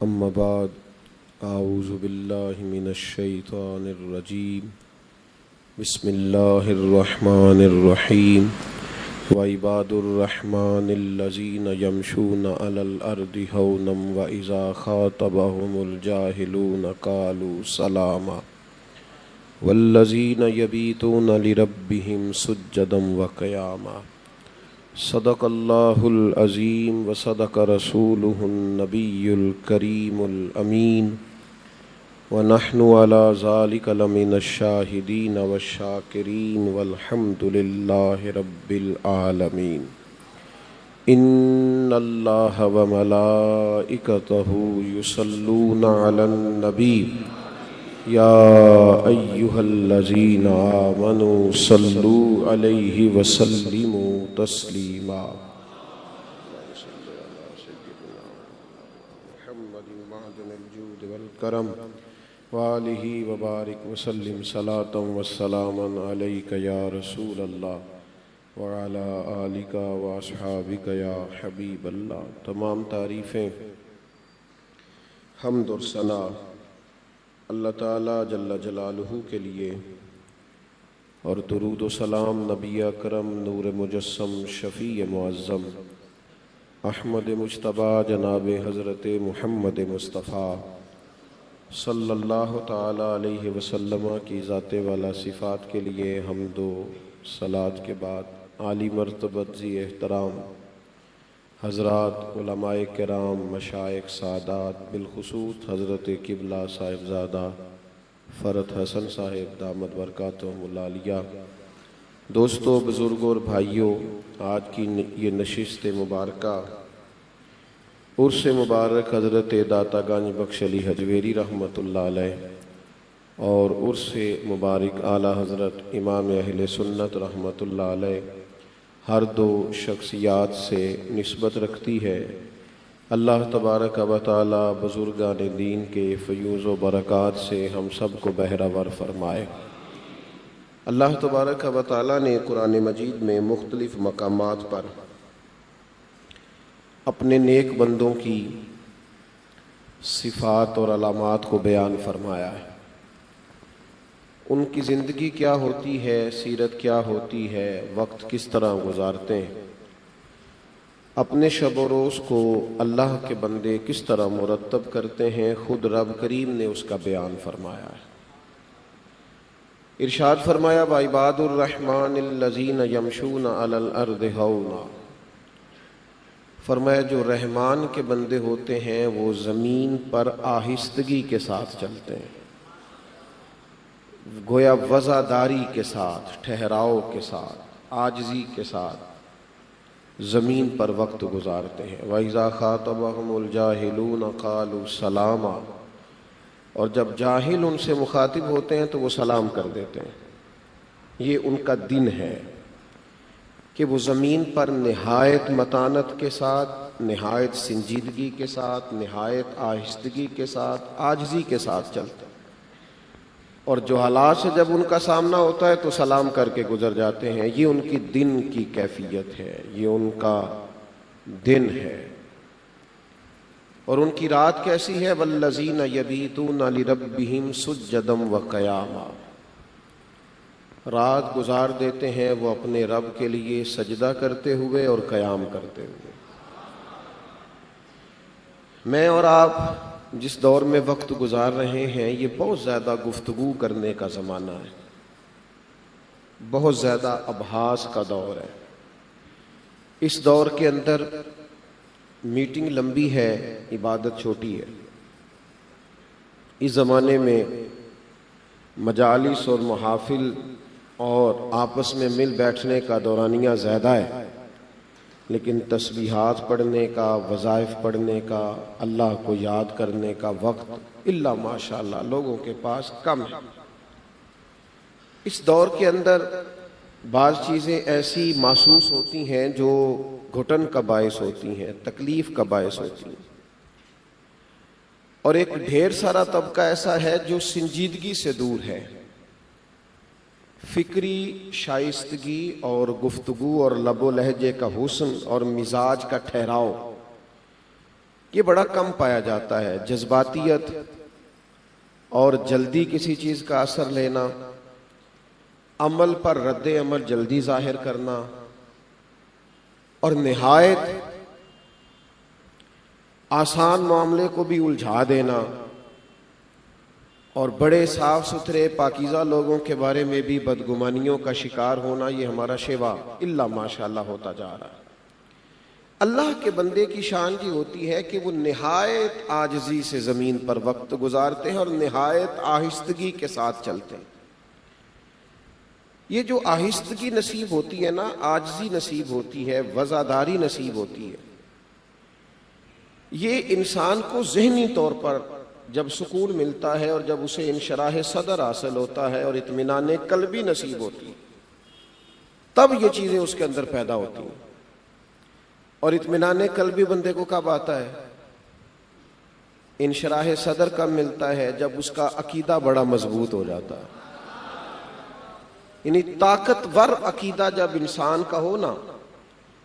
اما بعد اعوذ باللہ من الشیطان الرجیم بسم اللہ الرحمن الرحیم وعباد الرحمن الذین یمشون علی الارض ہونا واذا خاطبهم الجاہلون قالوا سلاما والذین یبیتون لربهم سجدا وقیاما صدق اللہ العظیم وصدق رسولہ النبی الکریم الامین ونحن علی ذلک لمن الشاہدین والشاکرین والحمد للہ رب العالمین ان اللہ وملائکتہ یصلون علی النبی یا ایہا الذین آمنوا صلوا علیہ وسلموا تسلیما محمد معدن الجود والکرم وآلہ وبارک وسلم صلاۃ وسلاما علیک یا رسول اللہ وعلی آلک واصحابک یا حبیب اللہ۔ تمام تعریفیں، حمد اور ثنا اللہ تعالیٰ جل جلالہ کے لیے، اور درود و سلام نبی اکرم نور مجسم شفیع معظم احمد مجتبیٰ جناب حضرت محمد مصطفیٰ صلی اللہ تعالیٰ علیہ وسلم کی ذات والا صفات کے لیے حمد و صلات کے بعد عالی مرتبت ذی احترام حضرات علماء کرام، مشائخ، سادات، بالخصوص حضرت قبلہ صاحبزادہ فرت حسن صاحب دامت برکاتہم العالیہ، دوستو، بزرگوں اور بھائیوں، آج کی یہ نشست مبارکہ عرس مبارک حضرت داتا گنج بخش علی حجویری رحمۃ اللہ علیہ اور عرس مبارک اعلیٰ حضرت امام اہل سنت رحمۃ اللہ علیہ ہر دو شخصیات سے نسبت رکھتی ہے۔ اللہ تبارک و تعالی بزرگان دین کے فیوز و برکات سے ہم سب کو بہرہ ور فرمائے۔ اللہ تبارک و تعالی نے قرآن مجید میں مختلف مقامات پر اپنے نیک بندوں کی صفات اور علامات کو بیان فرمایا ہے۔ ان کی زندگی کیا ہوتی ہے، سیرت کیا ہوتی ہے، وقت کس طرح گزارتے ہیں، اپنے شب و روز کو اللہ کے بندے کس طرح مرتب کرتے ہیں، خود رب کریم نے اس کا بیان فرمایا ہے۔ ارشاد فرمایا وعباد الرحمن الذین یمشون علی الارض ہونا، فرمایا جو رحمان کے بندے ہوتے ہیں وہ زمین پر آہستگی کے ساتھ چلتے ہیں، گویا وزاداری کے ساتھ، ٹھہراؤ کے ساتھ، عاجزی کے ساتھ زمین پر وقت گزارتے ہیں۔ وَإِذَا خَاطَبَهُمُ الْجَاهِلُونَ قَالُوا سَلَامًا، اور جب جاہل ان سے مخاطب ہوتے ہیں تو وہ سلام کر دیتے ہیں۔ یہ ان کا دن ہے کہ وہ زمین پر نہایت متانت کے ساتھ، نہایت سنجیدگی کے ساتھ، نہایت آہستگی کے ساتھ، عاجزی کے ساتھ چلتے ہیں، اور جو حالات سے جب ان کا سامنا ہوتا ہے تو سلام کر کے گزر جاتے ہیں۔ یہ ان کی دن کی کیفیت ہے، یہ ان کا دن ہے۔ اور ان کی رات کیسی ہے؟ وَالَّذِينَ يَبِيتُونَ لِرَبِّهِمْ سُجَّدًا وَقِيَامًا، رات گزار دیتے ہیں وہ اپنے رب کے لیے سجدہ کرتے ہوئے اور قیام کرتے ہوئے۔ میں اور آپ جس دور میں وقت گزار رہے ہیں یہ بہت زیادہ گفتگو کرنے کا زمانہ ہے، بہت زیادہ ابحاث کا دور ہے۔ اس دور کے اندر میٹنگ لمبی ہے، عبادت چھوٹی ہے۔ اس زمانے میں مجالس اور محافل اور آپس میں مل بیٹھنے کا دورانیہ زیادہ ہے، لیکن تسبیحات پڑھنے کا، وظائف پڑھنے کا، اللہ کو یاد کرنے کا وقت الا ماشاءاللہ لوگوں کے پاس کم ہے۔ اس دور کے اندر بعض چیزیں ایسی محسوس ہوتی ہیں جو گھٹن کا باعث ہوتی ہیں، تکلیف کا باعث ہوتی ہیں، اور ایک ڈھیر سارا طبقہ ایسا ہے جو سنجیدگی سے دور ہے۔ فکری شائستگی اور گفتگو اور لب و لہجے کا حسن اور مزاج کا ٹھہراؤ یہ بڑا کم پایا جاتا ہے۔ جذباتیت اور جلدی کسی چیز کا اثر لینا، عمل پر رد عمل جلدی ظاہر کرنا، اور نہایت آسان معاملے کو بھی الجھا دینا، اور بڑے صاف ستھرے پاکیزہ لوگوں کے بارے میں بھی بدگمانیوں کا شکار ہونا، یہ ہمارا شیوا الا ماشاءاللہ ہوتا جا رہا ہے۔ اللہ کے بندے کی شان یہ ہوتی ہے کہ وہ نہایت عاجزی سے زمین پر وقت گزارتے ہیں اور نہایت آہستگی کے ساتھ چلتے ہیں۔ یہ جو آہستگی نصیب ہوتی ہے نا، عاجزی نصیب ہوتی ہے، وزاداری نصیب ہوتی ہے، یہ انسان کو ذہنی طور پر جب سکون ملتا ہے اور جب اسے انشراح صدر حاصل ہوتا ہے اور اطمینان قلبی نصیب ہوتی ہے، تب یہ چیزیں اس کے اندر پیدا ہوتی ہیں۔ اور اطمینان قلبی بندے کو کب آتا ہے؟ انشراح صدر کب ملتا ہے؟ جب اس کا عقیدہ بڑا مضبوط ہو جاتا ہے۔ یعنی طاقتور عقیدہ جب انسان کا ہو نا،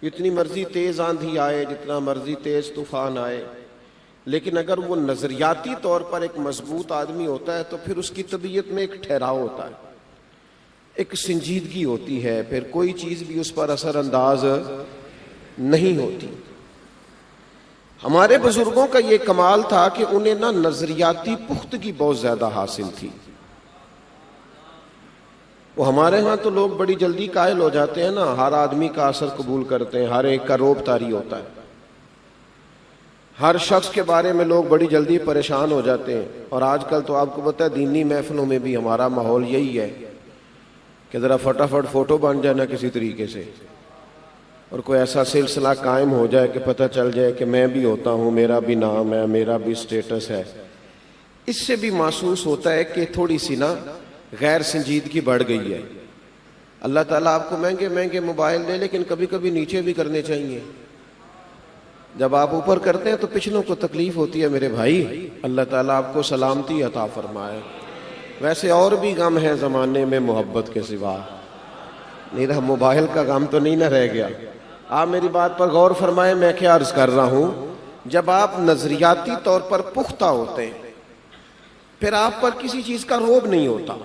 جتنی مرضی تیز آندھی آئے، جتنا مرضی تیز طوفان آئے، لیکن اگر وہ نظریاتی طور پر ایک مضبوط آدمی ہوتا ہے تو پھر اس کی طبیعت میں ایک ٹھہراؤ ہوتا ہے، ایک سنجیدگی ہوتی ہے، پھر کوئی چیز بھی اس پر اثر انداز نہیں ہوتی۔ ہمارے بزرگوں کا یہ کمال تھا کہ انہیں نا نظریاتی پختگی بہت زیادہ حاصل تھی۔ وہ ہمارے ہاں تو لوگ بڑی جلدی قائل ہو جاتے ہیں نا، ہر آدمی کا اثر قبول کرتے ہیں، ہر ایک کا روب طاری ہوتا ہے، ہر شخص کے بارے میں لوگ بڑی جلدی پریشان ہو جاتے ہیں۔ اور آج کل تو آپ کو پتہ ہے دینی محفلوں میں بھی ہمارا ماحول یہی ہے کہ ذرا فٹافٹ فوٹو بن جائے نا کسی طریقے سے، اور کوئی ایسا سلسلہ قائم ہو جائے کہ پتہ چل جائے کہ میں بھی ہوتا ہوں، میرا بھی نام ہے، میرا بھی سٹیٹس ہے۔ اس سے بھی محسوس ہوتا ہے کہ تھوڑی سی نا غیر سنجیدگی بڑھ گئی ہے۔ اللہ تعالیٰ آپ کو مہنگے مہنگے موبائل دے، لیکن کبھی کبھی نیچے بھی کرنے چاہیے۔ جب آپ اوپر کرتے ہیں تو پچھلوں کو تکلیف ہوتی ہے میرے بھائی، اللہ تعالیٰ آپ کو سلامتی عطا فرمائے۔ ویسے اور بھی غم ہے زمانے میں محبت کے سوا، نہیں رہا موبائل کا غم تو نہیں نہ رہ گیا۔ آپ میری بات پر غور فرمائیں، میں کیا عرض کر رہا ہوں۔ جب آپ نظریاتی طور پر پختہ ہوتے ہیں پھر آپ پر کسی چیز کا روب نہیں ہوتا،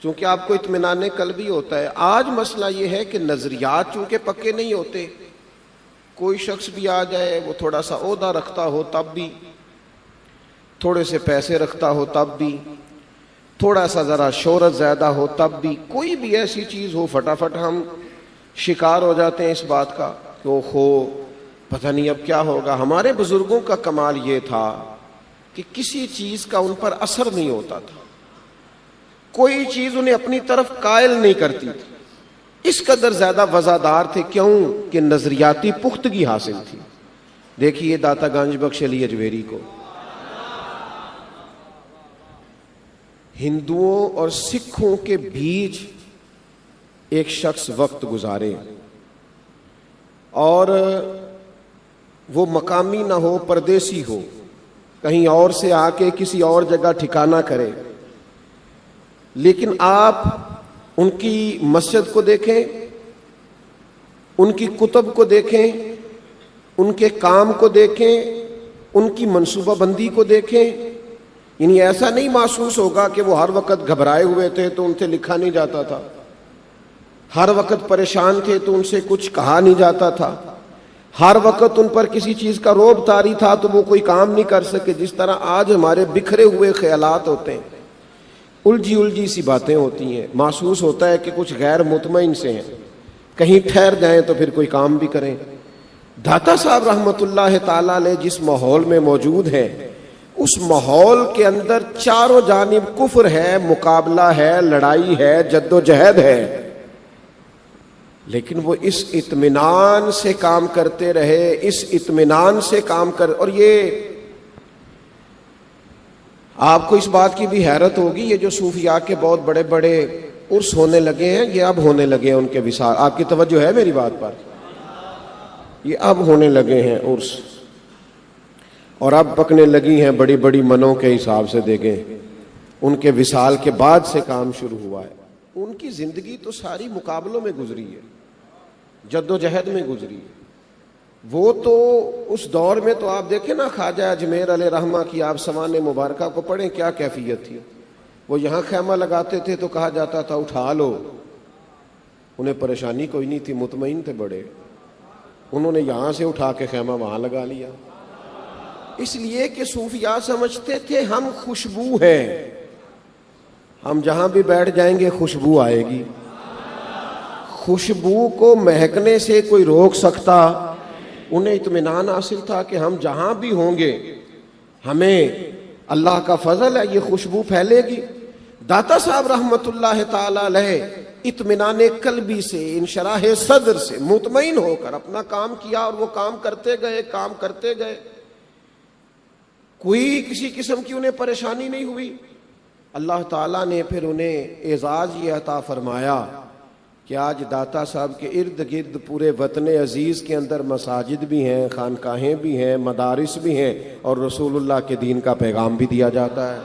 چونکہ آپ کو اطمینان قلبی ہوتا ہے۔ آج مسئلہ یہ ہے کہ نظریات چونکہ پکے نہیں ہوتے، کوئی شخص بھی آ جائے، وہ تھوڑا سا عہدہ رکھتا ہو تب بھی، تھوڑے سے پیسے رکھتا ہو تب بھی، تھوڑا سا ذرا شہرت زیادہ ہو تب بھی، کوئی بھی ایسی چیز ہو، فٹافٹ ہم شکار ہو جاتے ہیں اس بات کا کہ وہ پتہ نہیں اب کیا ہوگا۔ ہمارے بزرگوں کا کمال یہ تھا کہ کسی چیز کا ان پر اثر نہیں ہوتا تھا، کوئی چیز انہیں اپنی طرف قائل نہیں کرتی تھی، اس قدر زیادہ وزادار تھے۔ کیوں؟ کہ نظریاتی پختگی حاصل تھی۔ دیکھیے داتا گنج بخش علی اجمیری کو، ہندوؤں اور سکھوں کے بیچ ایک شخص وقت گزارے اور وہ مقامی نہ ہو، پردیسی ہو، کہیں اور سے آ کے کسی اور جگہ ٹھکانہ کرے، لیکن آپ ان کی مسجد کو دیکھیں، ان کی کتب کو دیکھیں، ان کے کام کو دیکھیں، ان کی منصوبہ بندی کو دیکھیں، یعنی ایسا نہیں محسوس ہوگا کہ وہ ہر وقت گھبرائے ہوئے تھے تو ان سے لکھا نہیں جاتا تھا، ہر وقت پریشان تھے تو ان سے کچھ کہا نہیں جاتا تھا، ہر وقت ان پر کسی چیز کا روب طاری تھا تو وہ کوئی کام نہیں کر سکے۔ جس طرح آج ہمارے بکھرے ہوئے خیالات ہوتے ہیں، الجھی سی باتیں ہوتی ہیں، محسوس ہوتا ہے کہ کچھ غیر مطمئن سے ہیں، کہیں ٹھہر جائیں تو پھر کوئی کام بھی کریں۔ داتا صاحب رحمت اللہ تعالی علیہ جس ماحول میں موجود ہیں، اس ماحول کے اندر چاروں جانب کفر ہے، مقابلہ ہے، لڑائی ہے، جد و جہد ہے، لیکن وہ اس اطمینان سے کام کرتے رہے، اس اطمینان سے کام کر۔ اور یہ آپ کو اس بات کی بھی حیرت ہوگی، یہ جو صوفیاء کے بہت بڑے بڑے عرس ہونے لگے ہیں، یہ اب ہونے لگے ہیں ان کے وصال۔ آپ کی توجہ ہے میری بات پر؟ یہ اب ہونے لگے ہیں عرس، اور اب پکنے لگی ہیں بڑی بڑی منوں کے حساب سے۔ دیکھیں ان کے وصال کے بعد سے کام شروع ہوا ہے۔ ان کی زندگی تو ساری مقابلوں میں گزری ہے، جد و جہد میں گزری ہے۔ وہ تو اس دور میں تو آپ دیکھیں نا، خواجہ اجمیر علیہ رحمہ کی آپ سوانح مبارکہ کو پڑھیں، کیا کیفیت تھی. وہ یہاں خیمہ لگاتے تھے تو کہا جاتا تھا اٹھا لو. انہیں پریشانی کوئی نہیں تھی، مطمئن تھے بڑے. انہوں نے یہاں سے اٹھا کے خیمہ وہاں لگا لیا، اس لیے کہ صوفیاء سمجھتے تھے ہم خوشبو ہیں، ہم جہاں بھی بیٹھ جائیں گے خوشبو آئے گی. خوشبو کو مہکنے سے کوئی روک سکتا؟ انہیں اطمینان حاصل تھا کہ ہم جہاں بھی ہوں گے ہمیں اللہ کا فضل ہے، یہ خوشبو پھیلے گی. داتا صاحب رحمت اللہ تعالی علیہ اطمینان قلبی سے، انشراح صدر سے مطمئن ہو کر اپنا کام کیا، اور وہ کام کرتے گئے. کوئی کسی قسم کی انہیں پریشانی نہیں ہوئی. اللہ تعالیٰ نے پھر انہیں اعزاز یہ عطا فرمایا کہ آج داتا صاحب کے ارد گرد پورے وطن عزیز کے اندر مساجد بھی ہیں، خانقاہیں بھی ہیں، مدارس بھی ہیں، اور رسول اللہ کے دین کا پیغام بھی دیا جاتا ہے.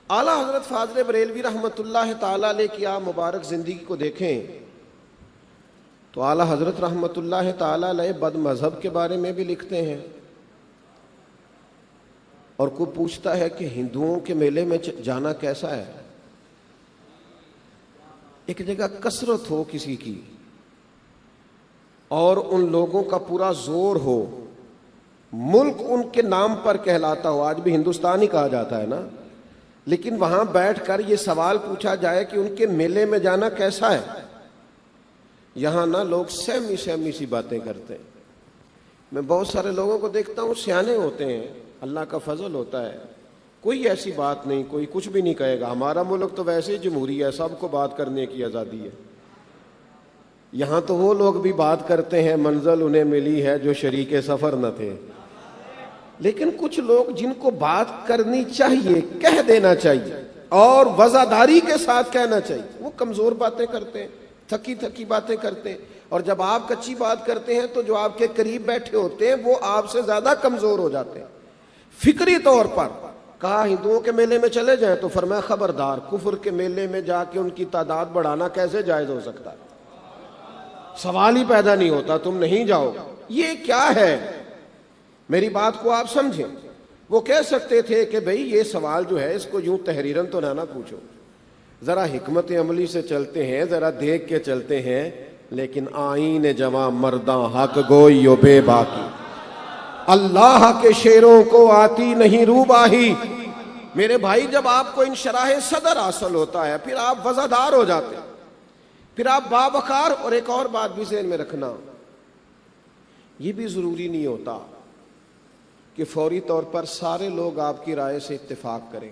اعلیٰ حضرت فاضل بریلوی رحمۃ اللہ تعالیٰ علیہ کی آپ مبارک زندگی کو دیکھیں تو اعلیٰ حضرت رحمۃ اللہ تعالیٰ علیہ بد مذہب کے بارے میں بھی لکھتے ہیں. اور کوئی پوچھتا ہے کہ ہندوؤں کے میلے میں جانا کیسا ہے؟ ایک جگہ کثرت ہو کسی کی اور ان لوگوں کا پورا زور ہو، ملک ان کے نام پر کہلاتا ہو. آج بھی ہندوستان ہی کہا جاتا ہے نا، لیکن وہاں بیٹھ کر یہ سوال پوچھا جائے کہ ان کے میلے میں جانا کیسا ہے. یہاں نا لوگ سہمی سی باتیں کرتے ہیں. میں بہت سارے لوگوں کو دیکھتا ہوں، سیانے ہوتے ہیں، اللہ کا فضل ہوتا ہے، کوئی ایسی بات نہیں، کوئی کچھ بھی نہیں کہے گا. ہمارا ملک تو ویسے ہی جمہوری ہے، سب کو بات کرنے کی آزادی ہے. یہاں تو وہ لوگ بھی بات کرتے ہیں، منزل انہیں ملی ہے جو شریک سفر نہ تھے. لیکن کچھ لوگ جن کو بات کرنی چاہیے کہہ دینا چاہیے اور وزاداری کے ساتھ کہنا چاہیے، وہ کمزور باتیں کرتے ہیں، تھکی باتیں کرتے ہیں. اور جب آپ کچی بات کرتے ہیں تو جو آپ کے قریب بیٹھے ہوتے ہیں وہ آپ سے زیادہ کمزور ہو جاتے ہیں. فکری طور پر کہا ہندوؤں کے میلے میں چلے جائیں تو فرمایا خبردار، کفر کے میلے میں جا کے ان کی تعداد بڑھانا کیسے جائز ہو سکتا ہے؟ سوال ہی پیدا نہیں ہوتا، تم نہیں جاؤ. یہ کیا ہے؟ میری بات کو آپ سمجھیں. وہ کہہ سکتے تھے کہ بھئی یہ سوال جو ہے اس کو یوں تحریراً تو نہ پوچھو، ذرا حکمت عملی سے چلتے ہیں، ذرا دیکھ کے چلتے ہیں. لیکن آئین جواں مرداں حق گوئی و بے باکی، اللہ کے شیروں کو آتی نہیں روباہی. میرے بھائی، جب آپ کو انشراح صدر حاصل ہوتا ہے پھر آپ وزادار ہو جاتے ہیں، پھر آپ باوقار. اور ایک اور بات بھی ذہن میں رکھنا، یہ بھی ضروری نہیں ہوتا کہ فوری طور پر سارے لوگ آپ کی رائے سے اتفاق کریں.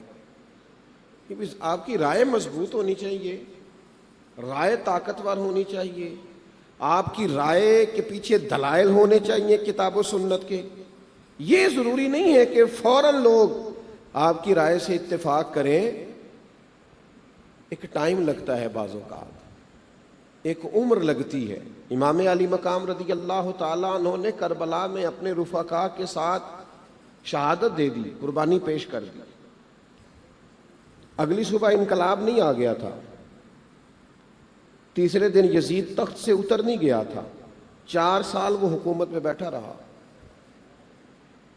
آپ کی رائے مضبوط ہونی چاہیے، رائے طاقتور ہونی چاہیے، آپ کی رائے کے پیچھے دلائل ہونے چاہیے کتاب و سنت کے. یہ ضروری نہیں ہے کہ فوراً لوگ آپ کی رائے سے اتفاق کریں. ایک ٹائم لگتا ہے، بعض اوقات ایک عمر لگتی ہے. امام علی مقام رضی اللہ تعالیٰ عنہ نے کربلا میں اپنے رفقا کے ساتھ شہادت دے دی، قربانی پیش کر دی. اگلی صبح انقلاب نہیں آ گیا تھا، تیسرے دن یزید تخت سے اتر نہیں گیا تھا، 4 سال وہ حکومت میں بیٹھا رہا.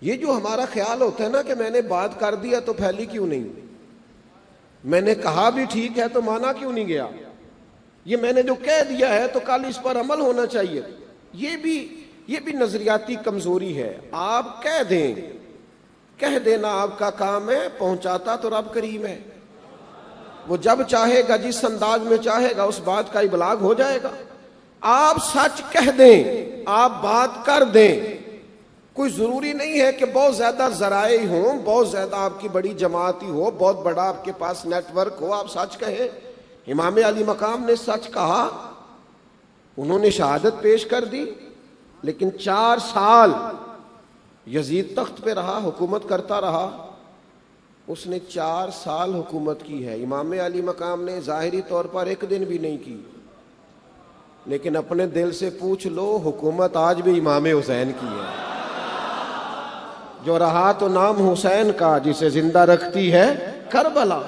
یہ جو ہمارا خیال ہوتا ہے نا کہ میں نے بات کر دیا تو پھیلی کیوں نہیں، میں نے کہا بھی ٹھیک ہے تو مانا کیوں نہیں گیا، یہ میں نے جو کہہ دیا ہے تو کل اس پر عمل ہونا چاہیے، یہ بھی نظریاتی کمزوری ہے. آپ کہہ دیں، کہہ دینا آپ کا کام ہے، پہنچاتا تو رب کریم ہے. وہ جب چاہے گا، جس انداز میں چاہے گا، اس بات کا ابلاغ ہو جائے گا. آپ سچ کہہ دیں، آپ بات کر دیں. کوئی ضروری نہیں ہے کہ بہت زیادہ ذرائع ہوں، بہت زیادہ آپ کی بڑی جماعت ہی ہو، بہت بڑا آپ کے پاس نیٹ ورک ہو، آپ سچ کہیں. امام علی مقام نے سچ کہا، انہوں نے شہادت پیش کر دی، لیکن 4 سال یزید تخت پہ رہا، حکومت کرتا رہا. اس نے 4 سال حکومت کی ہے. امام علی مقام نے ظاہری طور پر 1 دن بھی نہیں کی، لیکن اپنے دل سے پوچھ لو، حکومت آج بھی امام حسین کی ہے. جو رہا تو نام حسین کا، جسے زندہ رکھتی ہے کربلا.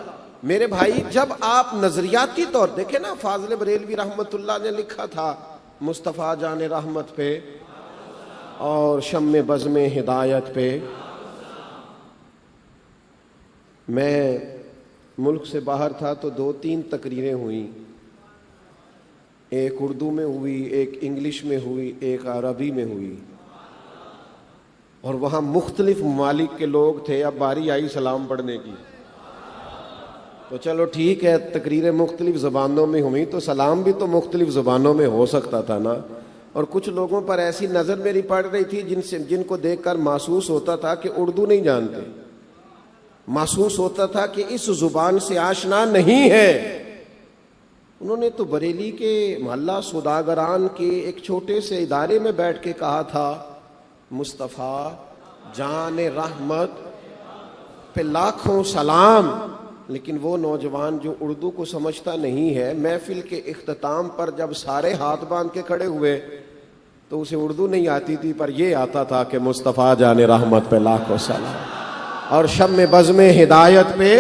میرے بھائی، جب آپ نظریاتی طور دیکھیں نا، فاضل بریلوی رحمت اللہ نے لکھا تھا مصطفیٰ جان رحمت پہ اور شم بزم ہدایت پہ۔ میں ملک سے باہر تھا تو 2-3 تقریریں ہوئیں، ایک اردو میں ہوئی، ایک انگلش میں ہوئی، ایک عربی میں ہوئی، اور وہاں مختلف ممالک کے لوگ تھے۔ اب باری آئی سلام پڑھنے کی، تو چلو ٹھیک ہے، تقریریں مختلف زبانوں میں ہوئیں تو سلام بھی تو مختلف زبانوں میں ہو سکتا تھا نا۔ اور کچھ لوگوں پر ایسی نظر میری پڑ رہی تھی جن کو دیکھ کر محسوس ہوتا تھا کہ اردو نہیں جانتے، محسوس ہوتا تھا کہ اس زبان سے آشنا نہیں ہے۔ انہوں نے تو بریلی کے محلہ سوداگران کے ایک چھوٹے سے ادارے میں بیٹھ کے کہا تھا مصطفیٰ جان رحمت پہ لاکھوں سلام، لیکن وہ نوجوان جو اردو کو سمجھتا نہیں ہے، محفل کے اختتام پر جب سارے ہاتھ باندھ کے کھڑے ہوئے تو اسے اردو نہیں آتی تھی، پر یہ آتا تھا کہ مصطفیٰ جان رحمت پہ لاکھوں سلام اور شم بزم ہدایت پہ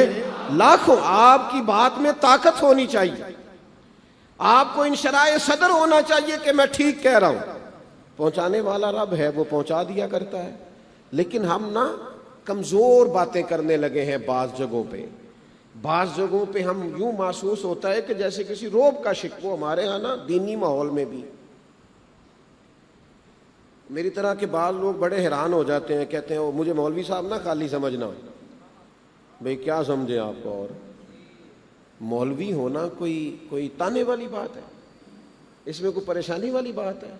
لاکھوں۔ آپ کی بات میں طاقت ہونی چاہیے، آپ کو انشراح صدر ہونا چاہیے کہ میں ٹھیک کہہ رہا ہوں۔ پہنچانے والا رب ہے، وہ پہنچا دیا کرتا ہے، لیکن ہم نا کمزور باتیں کرنے لگے ہیں بعض جگہوں پہ ہم یوں محسوس ہوتا ہے کہ جیسے کسی روب کا شکوہ ہمارے ہاں نا دینی ماحول میں بھی۔ میری طرح کے بعض لوگ بڑے حیران ہو جاتے ہیں، کہتے ہیں مجھے مولوی صاحب نہ خالی سمجھنا۔ بھئی کیا سمجھیں آپ کو؟ اور مولوی ہونا کوئی تانے والی بات ہے؟ اس میں کوئی پریشانی والی بات ہے؟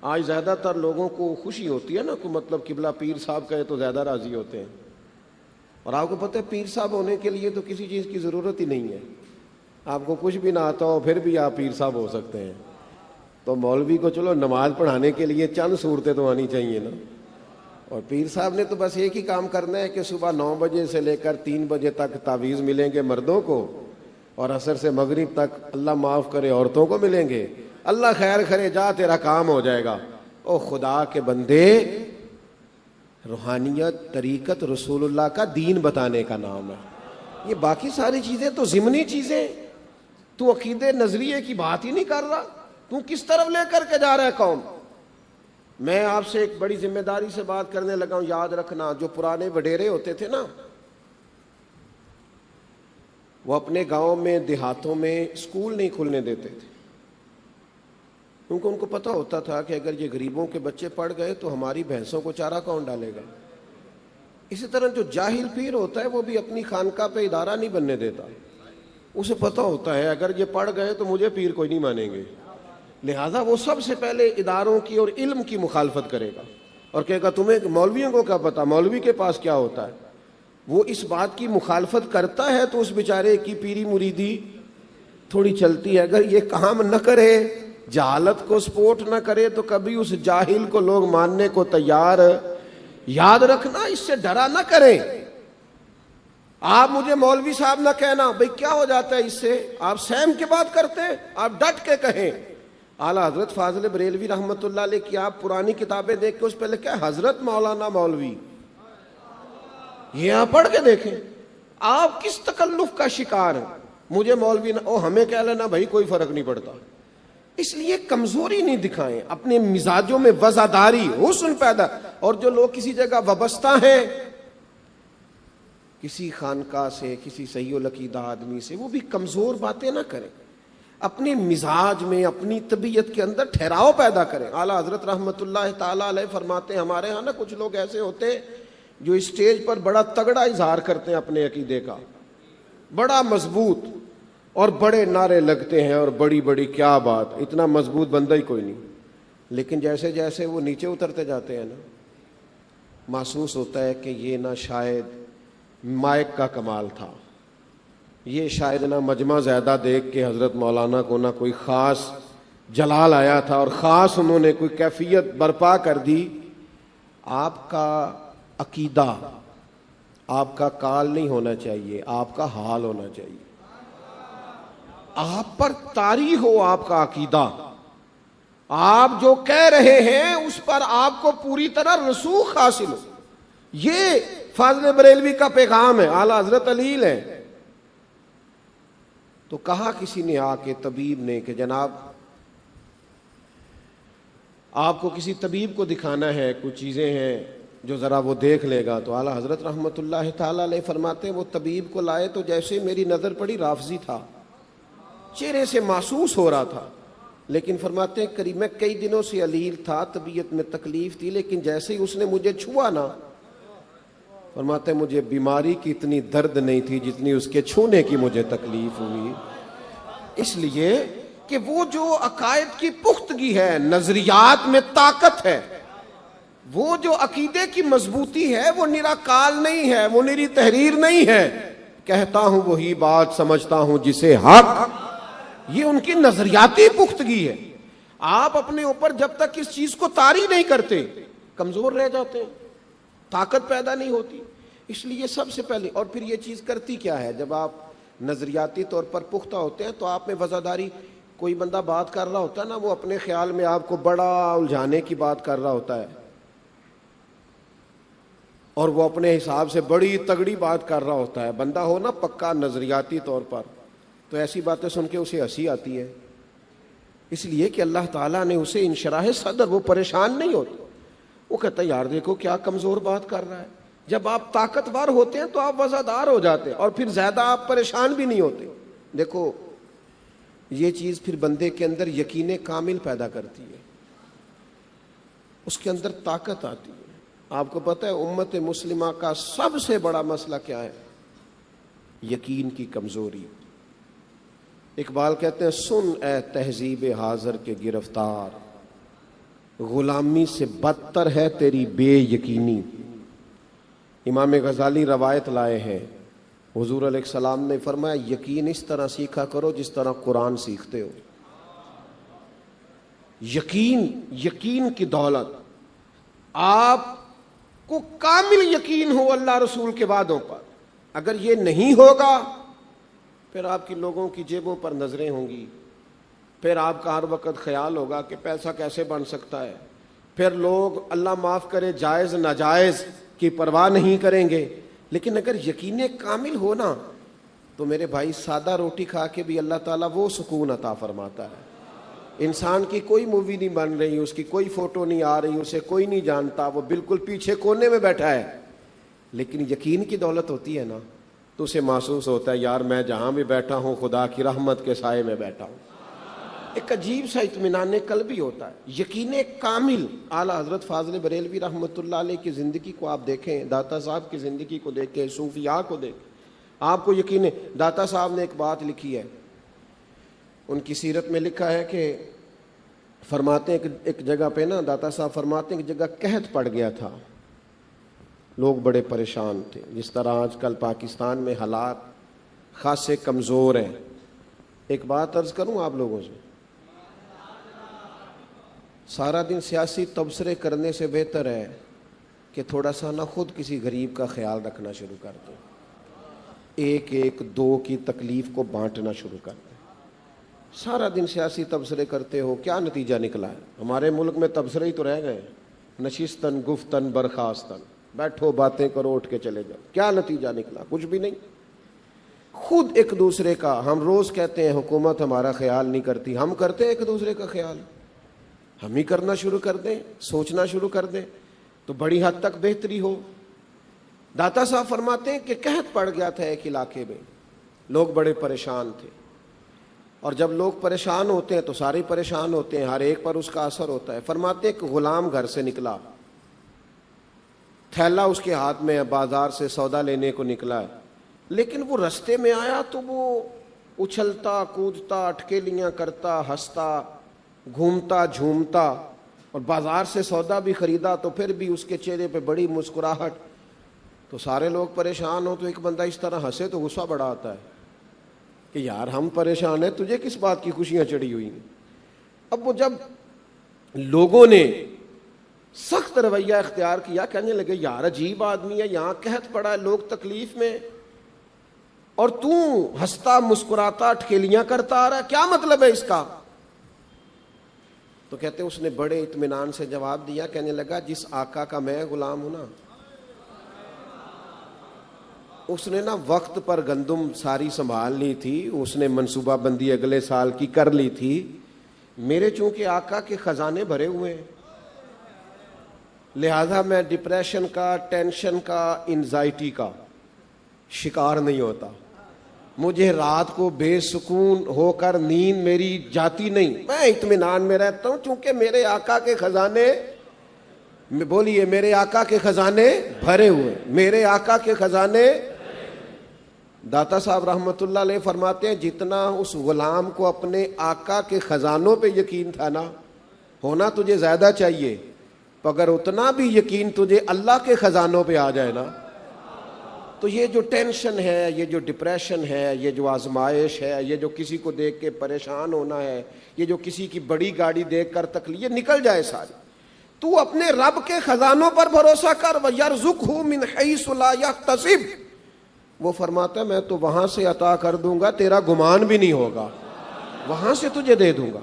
آج زیادہ تر لوگوں کو خوشی ہوتی ہے نا، کوئی مطلب قبلہ پیر صاحب کہے تو زیادہ راضی ہوتے ہیں، اور آپ کو پتہ ہے پیر صاحب ہونے کے لیے تو کسی چیز کی ضرورت ہی نہیں ہے، آپ کو کچھ بھی نہ آتا ہو پھر بھی آپ پیر صاحب ہو سکتے ہیں۔ تو مولوی کو چلو نماز پڑھانے کے لیے چند صورتیں تو آنی چاہیے نا، اور پیر صاحب نے تو بس ایک ہی کام کرنا ہے کہ صبح 9 بجے سے لے کر 3 بجے تک تعویذ ملیں گے مردوں کو، اور عصر سے مغرب تک اللہ معاف کرے عورتوں کو ملیں گے۔ اللہ خیر کرے، جا تیرا کام ہو جائے گا۔ او خدا کے بندے، روحانیت، طریقت رسول اللہ کا دین بتانے کا نام ہے۔ یہ باقی ساری چیزیں تو ضمنی چیزیں، تو عقیدے نظریے کی بات ہی نہیں کر رہا، تو کس طرف لے کر کے جا رہا ہے قوم؟ میں آپ سے ایک بڑی ذمہ داری سے بات کرنے لگا ہوں، یاد رکھنا، جو پرانے وڈیرے ہوتے تھے نا، وہ اپنے گاؤں میں دیہاتوں میں اسکول نہیں کھلنے دیتے تھے، کیونکہ ان کو پتہ ہوتا تھا کہ اگر یہ غریبوں کے بچے پڑھ گئے تو ہماری بھینسوں کو چارہ کون ڈالے گا۔ اسی طرح جو جاہل پیر ہوتا ہے وہ بھی اپنی خانقاہ پہ ادارہ نہیں بننے دیتا، اسے پتہ ہوتا ہے اگر یہ پڑھ گئے تو مجھے پیر کوئی نہیں مانیں گے، لہذا وہ سب سے پہلے اداروں کی اور علم کی مخالفت کرے گا اور کہے گا تمہیں مولویوں کو کیا پتہ، مولوی کے پاس کیا ہوتا ہے۔ وہ اس بات کی مخالفت کرتا ہے تو اس بیچارے کی پیری مریدی تھوڑی چلتی ہے۔ اگر یہ کام نہ کرے، جہالت کو سپورٹ نہ کرے، تو کبھی اس جاہل کو لوگ ماننے کو تیار۔ یاد رکھنا، اس سے ڈرا نہ کریں۔ آپ مجھے مولوی صاحب نہ کہنا، بھئی کیا ہو جاتا ہے اس سے؟ آپ سیم کی بات کرتے ہیں، آپ ڈٹ کے کہیں۔ اعلیٰ حضرت فاضل بریلوی رحمۃ اللہ علیہ کی آپ پرانی کتابیں دیکھ کے اس پہ لکھا ہے حضرت مولانا مولوی، یہ آپ پڑھ کے دیکھیں، آپ کس تکلف کا شکار ہیں؟ مجھے مولوی نہ، او ہمیں کہہ لینا بھائی کوئی فرق نہیں پڑتا۔ اس لیے کمزوری نہیں دکھائیں، اپنے مزاجوں میں وزاداری، حسن پیدا۔ اور جو لوگ کسی جگہ وابستہ ہیں، کسی خانقاہ سے، کسی صحیح العقیدہ آدمی سے، وہ بھی کمزور باتیں نہ کریں، اپنے مزاج میں، اپنی طبیعت کے اندر ٹھہراؤ پیدا کریں۔ اعلیٰ حضرت رحمۃ اللہ تعالیٰ علیہ فرماتے ہیں، ہمارے ہاں نا کچھ لوگ ایسے ہوتے ہیں جو اسٹیج پر بڑا تگڑا اظہار کرتے ہیں اپنے عقیدے کا، بڑا مضبوط، اور بڑے نعرے لگتے ہیں اور بڑی بڑی کیا بات، اتنا مضبوط بندہ ہی کوئی نہیں، لیکن جیسے جیسے وہ نیچے اترتے جاتے ہیں نا، محسوس ہوتا ہے کہ یہ نہ شاید مائک کا کمال تھا، یہ شاید نہ مجمع زیادہ دیکھ کے حضرت مولانا کو نہ کوئی خاص جلال آیا تھا اور خاص انہوں نے کوئی کیفیت برپا کر دی۔ آپ کا عقیدہ، آپ کا کال نہیں ہونا چاہیے، آپ کا حال ہونا چاہیے۔ آپ پر طاری ہو آپ کا عقیدہ، آپ جو کہہ رہے ہیں اس پر آپ کو پوری طرح رسوخ حاصل ہو۔ یہ فاضل بریلوی کا پیغام ہے، اعلیٰ حضرت علیل ہے۔ تو کہا کسی نے آ کے، طبیب نے، کہ جناب آپ کو کسی طبیب کو دکھانا ہے، کچھ چیزیں ہیں جو ذرا وہ دیکھ لے گا، تو اعلیٰ حضرت رحمۃ اللہ تعالیٰ علیہ فرماتے ہیں وہ طبیب کو لائے تو جیسے میری نظر پڑی رافضی تھا، چہرے سے محسوس ہو رہا تھا، لیکن فرماتے ہیں قریب میں کئی دنوں سے علیل تھا، طبیعت میں تکلیف تھی، لیکن جیسے ہی اس نے مجھے چھوا نا، فرماتے ہیں مجھے بیماری کی اتنی درد نہیں تھی جتنی اس کے چھونے کی مجھے تکلیف ہوئی۔ اس لیے کہ وہ جو عقائد کی پختگی ہے، نظریات میں طاقت ہے، وہ جو عقیدے کی مضبوطی ہے، وہ نرا کال نہیں ہے، وہ نری تحریر نہیں ہے، کہتا ہوں وہی بات سمجھتا ہوں جسے حق، یہ ان کی نظریاتی پختگی ہے۔ آپ اپنے اوپر جب تک اس چیز کو طاری نہیں کرتے کمزور رہ جاتے ہیں، طاقت پیدا نہیں ہوتی۔ اس لیے سب سے پہلے، اور پھر یہ چیز کرتی کیا ہے، جب آپ نظریاتی طور پر پختہ ہوتے ہیں تو آپ میں وزاداری، کوئی بندہ بات کر رہا ہوتا ہے نا، وہ اپنے خیال میں آپ کو بڑا الجھانے کی بات کر رہا ہوتا ہے، اور وہ اپنے حساب سے بڑی تگڑی بات کر رہا ہوتا ہے، بندہ ہو نا پکا نظریاتی طور پر، تو ایسی باتیں سن کے اسے ہنسی آتی ہے، اس لیے کہ اللہ تعالیٰ نے اسے انشراح صدر، وہ پریشان نہیں ہوتا، وہ کہتا ہے یار دیکھو کیا کمزور بات کر رہا ہے۔ جب آپ طاقتور ہوتے ہیں تو آپ وزادار ہو جاتے ہیں، اور پھر زیادہ آپ پریشان بھی نہیں ہوتے۔ دیکھو یہ چیز پھر بندے کے اندر یقین کامل پیدا کرتی ہے، اس کے اندر طاقت آتی ہے۔ آپ کو پتہ ہے امت مسلمہ کا سب سے بڑا مسئلہ کیا ہے؟ یقین کی کمزوری۔ اقبال کہتے ہیں سن اے تہذیب حاضر کے گرفتار، غلامی سے بدتر ہے تیری بے یقینی۔ امام غزالی روایت لائے ہیں، حضور علیہ السلام نے فرمایا یقین اس طرح سیکھا کرو جس طرح قرآن سیکھتے ہو۔ یقین کی دولت، آپ کو کامل یقین ہو اللہ رسول کے وعدوں پر، اگر یہ نہیں ہوگا پھر آپ کی لوگوں کی جیبوں پر نظریں ہوں گی، پھر آپ کا ہر وقت خیال ہوگا کہ پیسہ کیسے بن سکتا ہے، پھر لوگ اللہ معاف کرے جائز ناجائز کی پرواہ نہیں کریں گے۔ لیکن اگر یقین کامل ہونا تو میرے بھائی سادہ روٹی کھا کے بھی اللہ تعالیٰ وہ سکون عطا فرماتا ہے۔ انسان کی کوئی مووی نہیں بن رہی، اس کی کوئی فوٹو نہیں آ رہی، اسے کوئی نہیں جانتا، وہ بالکل پیچھے کونے میں بیٹھا ہے، لیکن یقین کی دولت ہوتی ہے نا تو اسے محسوس ہوتا ہے یار میں جہاں بھی بیٹھا ہوں خدا کی رحمت کے سائے میں بیٹھا ہوں۔ ایک عجیب سا اطمینان قلبی ہوتا ہے، یقین کامل۔ اعلیٰ حضرت فاضل بریلوی رحمۃ اللہ علیہ کی زندگی کو آپ دیکھیں، داتا صاحب کی زندگی کو دیکھیں، صوفیاء کو دیکھیں، آپ کو یقین ہے۔ داتا صاحب نے ایک بات لکھی ہے، ان کی سیرت میں لکھا ہے کہ فرماتے ہیں کہ ایک جگہ پہ نا داتا صاحب فرماتے ہیں کہ جگہ قحط پڑ گیا تھا، لوگ بڑے پریشان تھے، جس طرح آج کل پاکستان میں حالات خاصے کمزور ہیں۔ ایک بات عرض کروں آپ لوگوں سے، سارا دن سیاسی تبصرے کرنے سے بہتر ہے کہ تھوڑا سا نہ خود کسی غریب کا خیال رکھنا شروع کر دیں، ایک ایک دو کی تکلیف کو بانٹنا شروع کر دیں۔ سارا دن سیاسی تبصرے کرتے ہو، کیا نتیجہ نکلا ہے؟ ہمارے ملک میں تبصرے ہی تو رہ گئے، نشستن گفتن برخاستن، بیٹھو باتیں کرو اٹھ کے چلے جاؤ، کیا نتیجہ نکلا؟ کچھ بھی نہیں۔ خود ایک دوسرے کا، ہم روز کہتے ہیں حکومت ہمارا خیال نہیں کرتی، ہم کرتے ہیں ایک دوسرے کا خیال، ہم ہی کرنا شروع کر دیں، سوچنا شروع کر دیں تو بڑی حد تک بہتری ہو۔ داتا صاحب فرماتے ہیں کہ قحط پڑ گیا تھا ایک علاقے میں، لوگ بڑے پریشان تھے، اور جب لوگ پریشان ہوتے ہیں تو سارے پریشان ہوتے ہیں، ہر ایک پر اس کا اثر ہوتا ہے۔ فرماتے ہیں کہ غلام گھر سے نکلا، تھیلا اس کے ہاتھ میں، بازار سے سودا لینے کو نکلا ہے، لیکن وہ رستے میں آیا تو وہ اچھلتا کودتا اٹکیلیاں کرتا ہنستا گھومتا جھومتا، اور بازار سے سودا بھی خریدا تو پھر بھی اس کے چہرے پہ بڑی مسکراہٹ۔ تو سارے لوگ پریشان ہو تو ایک بندہ اس طرح ہنسے تو غصہ بڑا آتا ہے کہ یار ہم پریشان ہیں، تجھے کس بات کی خوشیاں چڑھی ہوئی ہیں؟ اب وہ جب لوگوں نے سخت رویہ اختیار کیا، کہنے لگے یار عجیب آدمی ہے، یہاں قحط پڑا ہے، لوگ تکلیف میں، اور تو ہنستا مسکراتا اٹکیلیاں کرتا آ رہا ہے، کیا مطلب ہے اس کا؟ تو کہتے اس نے بڑے اطمینان سے جواب دیا، کہنے لگا جس آقا کا میں غلام ہوں نا، اس نے نا وقت پر گندم ساری سنبھال لی تھی، اس نے منصوبہ بندی اگلے سال کی کر لی تھی، میرے چونکہ آقا کے خزانے بھرے ہوئے ہیں، لہذا میں ڈپریشن کا، ٹینشن کا، انزائٹی کا شکار نہیں ہوتا. مجھے رات کو بے سکون ہو کر نیند میری جاتی نہیں، میں اطمینان میں رہتا ہوں، چونکہ میرے آقا کے خزانے، بولیے میرے آقا کے خزانے بھرے ہوئے، میرے آقا کے خزانے. داتا صاحب رحمۃ اللہ علیہ فرماتے ہیں جتنا اس غلام کو اپنے آقا کے خزانوں پہ یقین تھا نا، ہونا تجھے زیادہ چاہیے، اگر اتنا بھی یقین تجھے اللہ کے خزانوں پہ آ جائے نا، تو یہ جو ٹینشن ہے، یہ جو ڈپریشن ہے، یہ جو آزمائش ہے، یہ جو کسی کو دیکھ کے پریشان ہونا ہے، یہ جو کسی کی بڑی گاڑی دیکھ کر تکلیف، یہ نکل جائے ساری. تو اپنے رب کے خزانوں پر بھروسہ کر. وَيَرْزُقْهُ مِنْ حَيْثُ لَا يَحْتَسِبُ، وہ فرماتا ہے میں تو وہاں سے عطا کر دوں گا، تیرا گمان بھی نہیں ہوگا، وہاں سے تجھے دے دوں گا.